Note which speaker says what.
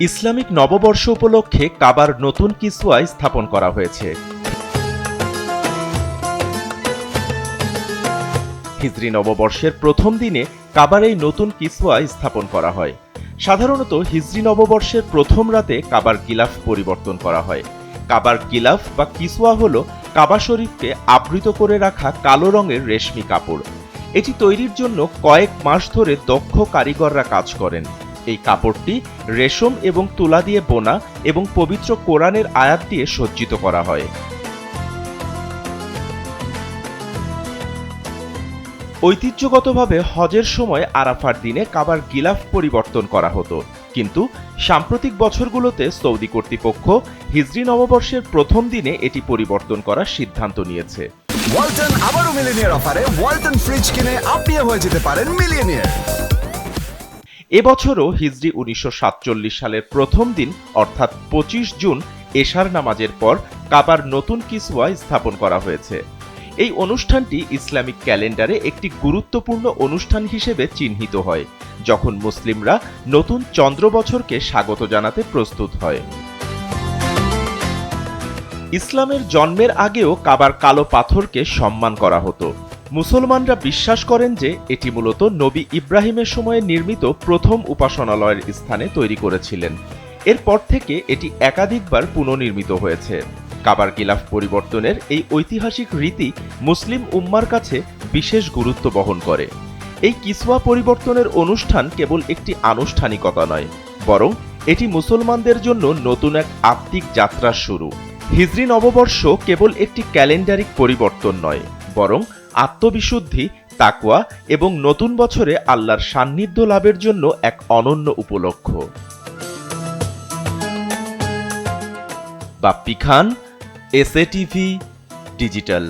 Speaker 1: Islamic নববর্ষ উপলক্ষে কাবার নতুন কিসওয়া স্থাপন করা হয়েছে। হিজরি নববর্ষের প্রথম দিনে কাবার এই নতুন কিসওয়া স্থাপন করা হয়। সাধারণত হিজরি নববর্ষের প্রথম রাতে কাবার গিলাফ পরিবর্তন করা হয়। কাবার গিলাফ বা কিসওয়া হল কাবা শরীফকে আবৃত করে রাখা কালো রঙের রেশমি কাপড়। এটি তৈরির জন্য কয়েক মাস ধরে দক্ষ কারিগররা কাজ করেন। এই কাপড়টি রেশম এবং তুলা দিয়ে বোনা এবং পবিত্র কোরআনের আয়াত দিয়ে সজ্জিত করা হয়। ঐতিহ্যগতভাবে হজের সময় আরাফার দিনে কাবার গিলাফ পরিবর্তন করা হতো, কিন্তু সাম্প্রতিক বছরগুলোতে সৌদি কর্তৃপক্ষ হিজরি নববর্ষের প্রথম দিনে এটি পরিবর্তন করার সিদ্ধান্ত নিয়েছে।
Speaker 2: ওয়ালটন আবারও মিলিয়নিয়ার অফারে ওয়ালটন ফ্রিজ কিনে আপনিও হয়ে যেতে পারেন মিলিয়নিয়ার।
Speaker 1: এবছরও হিজরি 1947 সালের প্রথম দিন অর্থাৎ 25 জুন এশার নামাজের পর কাবার নতুন কিসওয়া স্থাপন করা হয়েছে। এই অনুষ্ঠানটি ইসলামিক ক্যালেন্ডারে একটি গুরুত্বপূর্ণ অনুষ্ঠান হিসেবে চিহ্নিত হয়, যখন মুসলিমরা নতুন চন্দ্র বছরকে স্বাগত জানাতে প্রস্তুত হয়। ইসলামের জন্মের আগেও কাবার কালো পাথরকে সম্মান করা হতো। মুসলমানরা বিশ্বাস করেন যে এটি মূলত নবী ইব্রাহিমের সময়ে নির্মিত প্রথম উপাসনালয়ের স্থানে তৈরি করেছিলেন। এরপর থেকে এটি একাধিকবার পুনর্নির্মিত হয়েছে। কাবার গিলাফ পরিবর্তনের এই ঐতিহাসিক রীতি মুসলিম উম্মার কাছে বিশেষ গুরুত্ব বহন করে। এই কিসওয়া পরিবর্তনের অনুষ্ঠান কেবল একটি আনুষ্ঠানিকতা নয়, বরং এটি মুসলমানদের জন্য নতুন এক আত্মিক যাত্রার শুরু। হিজরি নববর্ষ কেবল একটি ক্যালেন্ডারিক পরিবর্তন নয়, বরং আত্মবিশুদ্ধি, তাকওয়া এবং নতুন বছরে আল্লাহর সান্নিধ্য লাভের জন্য এক অনন্য উপলক্ষ। বাপ্পি খান, এসএ টিভি ডিজিটাল।